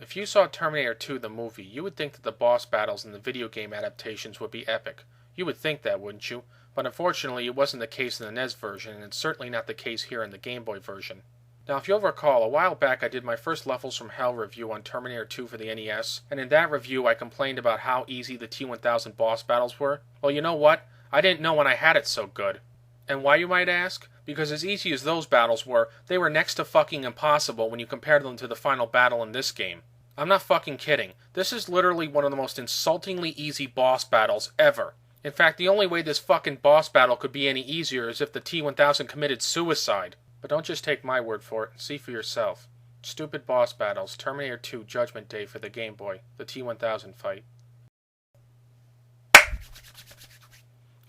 If you saw Terminator 2 the movie, you would think that the boss battles in the video game adaptations would be epic. You would think that, wouldn't you? But unfortunately, it wasn't the case in the NES version, and it's certainly not the case here in the Game Boy version. Now, if you'll recall, a while back I did my first Levels from Hell review on Terminator 2 for the NES, and in that review I complained about how easy the T-1000 boss battles were. Well, you know what? I didn't know when I had it so good. And why, you might ask? Because as easy as those battles were, they were next to fucking impossible when you compared them to the final battle in this game. I'm not fucking kidding. This is literally one of the most insultingly easy boss battles ever. In fact, the only way this fucking boss battle could be any easier is if the T-1000 committed suicide. But don't just take my word for it, see for yourself. Stupid boss battles, Terminator 2 Judgment Day for the Game Boy, the T-1000 fight.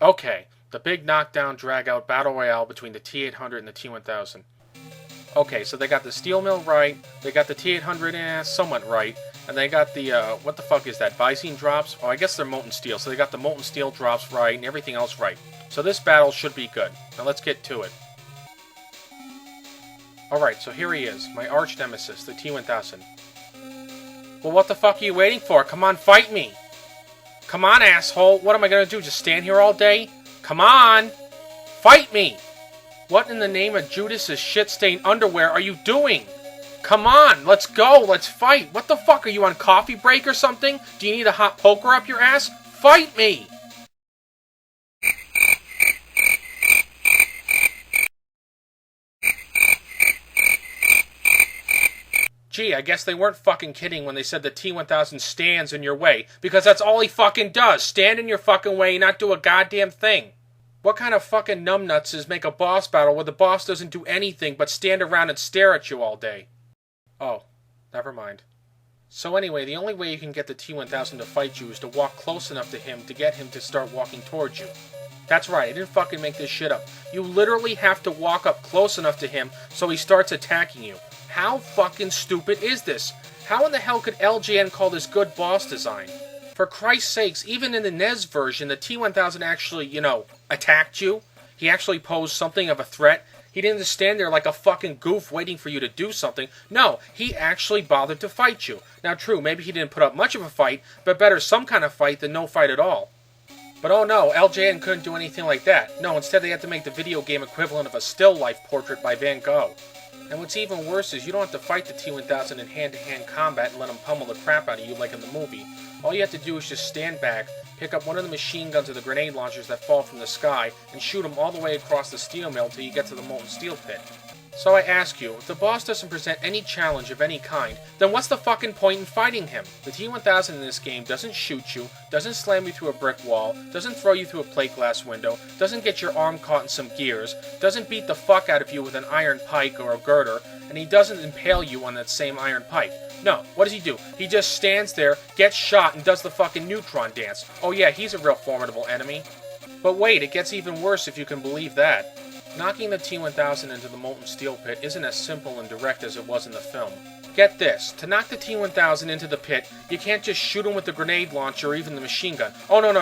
Okay, the big knockdown drag-out battle royale between the T-800 and the T-1000. Okay, so they got the steel mill right, they got the T-800 somewhat right, and they got the, what the fuck is that, Visine drops? Oh, I guess they're molten steel, so they got the molten steel drops right and everything else right. So this battle should be good. Now let's get to it. Alright, so here he is, my arch nemesis, the T-1000. Well, what the fuck are you waiting for? Come on, fight me! Come on, asshole! What am I gonna do, just stand here all day? Come on! Fight me! What in the name of Judas's shit-stained underwear are you doing? Come on, let's go, let's fight! What the fuck, are you on coffee break or something? Do you need a hot poker up your ass? Fight me! Gee, I guess they weren't fucking kidding when they said the T-1000 stands in your way, because that's all he fucking does, stand in your fucking way and not do a goddamn thing. What kind of fucking numbnutses make a boss battle where the boss doesn't do anything but stand around and stare at you all day? Oh, never mind. So anyway, the only way you can get the T-1000 to fight you is to walk close enough to him to get him to start walking towards you. That's right, I didn't fucking make this shit up. You literally have to walk up close enough to him so he starts attacking you. How fucking stupid is this? How in the hell could LJN call this good boss design? For Christ's sakes, even in the NES version, the T-1000 actually, attacked you. He actually posed something of a threat. He didn't just stand there like a fucking goof waiting for you to do something. No, he actually bothered to fight you. Now true, maybe he didn't put up much of a fight, but better some kind of fight than no fight at all. But oh no, LJN couldn't do anything like that. No, instead they had to make the video game equivalent of a still life portrait by Van Gogh. And what's even worse is you don't have to fight the T-1000 in hand-to-hand combat and let him pummel the crap out of you like in the movie. All you have to do is just stand back, pick up one of the machine guns or the grenade launchers that fall from the sky, and shoot them all the way across the steel mill till you get to the molten steel pit. So I ask you, if the boss doesn't present any challenge of any kind, then what's the fucking point in fighting him? The T-1000 in this game doesn't shoot you, doesn't slam you through a brick wall, doesn't throw you through a plate glass window, doesn't get your arm caught in some gears, doesn't beat the fuck out of you with an iron pike or a girder, and he doesn't impale you on that same iron pike. No, what does he do? He just stands there, gets shot, and does the fucking neutron dance. Oh yeah, he's a real formidable enemy. But wait, it gets even worse if you can believe that. Knocking the T-1000 into the molten steel pit isn't as simple and direct as it was in the film. Get this, to knock the T-1000 into the pit, you can't just shoot him with the grenade launcher or even the machine gun. Oh no,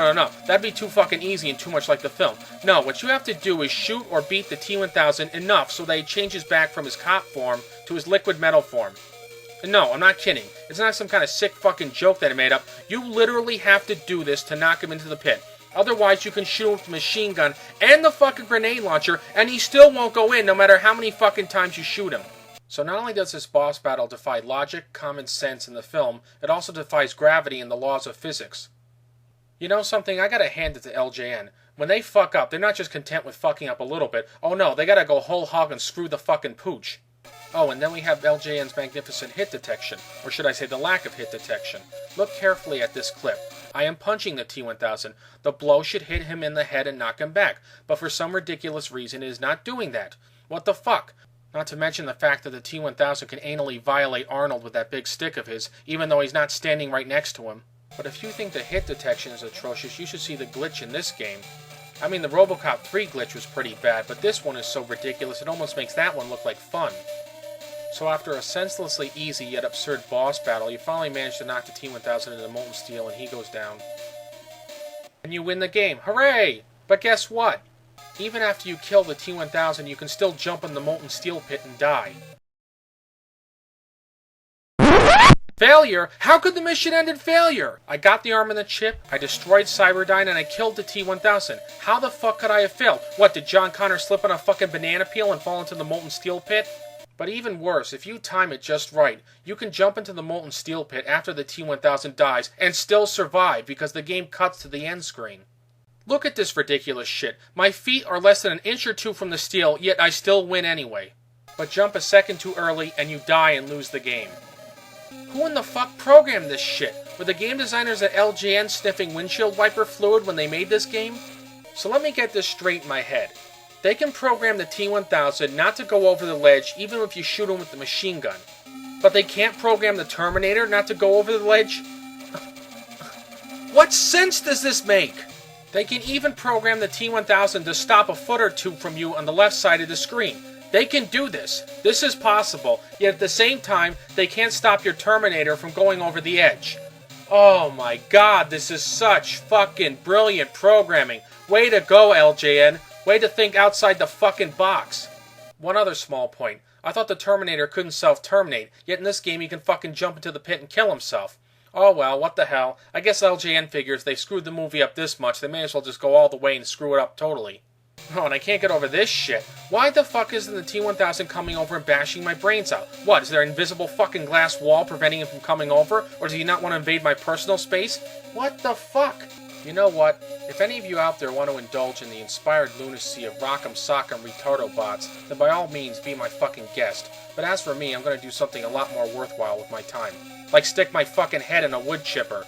that'd be too fucking easy and too much like the film. No, what you have to do is shoot or beat the T-1000 enough so that he changes back from his cop form to his liquid metal form. And no, I'm not kidding. It's not some kind of sick fucking joke that I made up. You literally have to do this to knock him into the pit. Otherwise, you can shoot him with the machine gun and the fucking grenade launcher, and he still won't go in no matter how many fucking times you shoot him. So not only does this boss battle defy logic, common sense in the film, it also defies gravity and the laws of physics. You know something? I gotta hand it to LJN. When they fuck up, they're not just content with fucking up a little bit. Oh no, they gotta go whole hog and screw the fucking pooch. Oh, and then we have LJN's magnificent hit detection, or should I say the lack of hit detection. Look carefully at this clip. I am punching the T-1000. The blow should hit him in the head and knock him back, but for some ridiculous reason it is not doing that. What the fuck? Not to mention the fact that the T-1000 can anally violate Arnold with that big stick of his, even though he's not standing right next to him. But if you think the hit detection is atrocious, you should see the glitch in this game. I mean, the Robocop 3 glitch was pretty bad, but this one is so ridiculous it almost makes that one look like fun. So after a senselessly easy yet absurd boss battle, you finally manage to knock the T-1000 into molten steel and he goes down. And you win the game. Hooray! But guess what? Even after you kill the T-1000, you can still jump in the molten steel pit and die. Failure? How could the mission end in failure? I got the arm and the chip, I destroyed Cyberdyne, and I killed the T-1000. How the fuck could I have failed? What, did John Connor slip on a fucking banana peel and fall into the molten steel pit? But even worse, if you time it just right, you can jump into the molten steel pit after the T-1000 dies and still survive because the game cuts to the end screen. Look at this ridiculous shit. My feet are less than an inch or two from the steel, yet I still win anyway. But jump a second too early and you die and lose the game. Who in the fuck programmed this shit? Were the game designers at LJN sniffing windshield wiper fluid when they made this game? So let me get this straight in my head. They can program the T-1000 not to go over the ledge even if you shoot him with the machine gun. But they can't program the Terminator not to go over the ledge? What sense does this make? They can even program the T-1000 to stop a foot or two from you on the left side of the screen. They can do this. This is possible, yet at the same time, they can't stop your Terminator from going over the edge. Oh my god, this is such fucking brilliant programming. Way to go, LJN. Way to think outside the fucking box. One other small point. I thought the Terminator couldn't self-terminate, yet in this game he can fucking jump into the pit and kill himself. Oh well, what the hell. I guess LJN figures they screwed the movie up this much, they may as well just go all the way and screw it up totally. Oh, and I can't get over this shit. Why the fuck isn't the T-1000 coming over and bashing my brains out? What, is there an invisible fucking glass wall preventing him from coming over? Or does he not want to invade my personal space? What the fuck? You know what? If any of you out there want to indulge in the inspired lunacy of Rock'em Sock'em Retardo bots, then by all means be my fucking guest. But as for me, I'm going to do something a lot more worthwhile with my time. Like stick my fucking head in a wood chipper.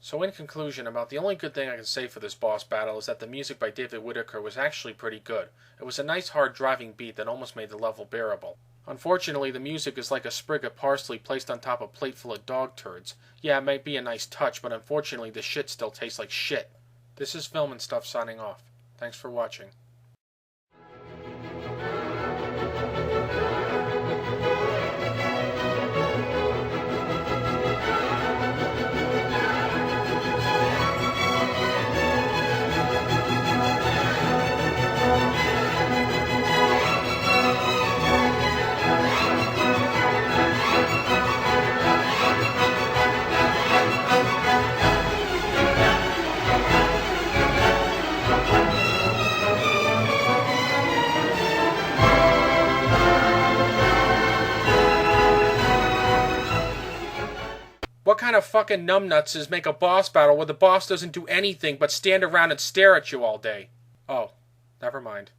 So in conclusion, about the only good thing I can say for this boss battle is that the music by David Whittaker was actually pretty good. It was a nice hard driving beat that almost made the level bearable. Unfortunately, the music is like a sprig of parsley placed on top of a plate full of dog turds. Yeah, it might be a nice touch, but unfortunately the shit still tastes like shit. This is Film and Stuff signing off. Thanks for watching. What kind of fucking numbnutses make a boss battle where the boss doesn't do anything but stand around and stare at you all day? Oh, never mind.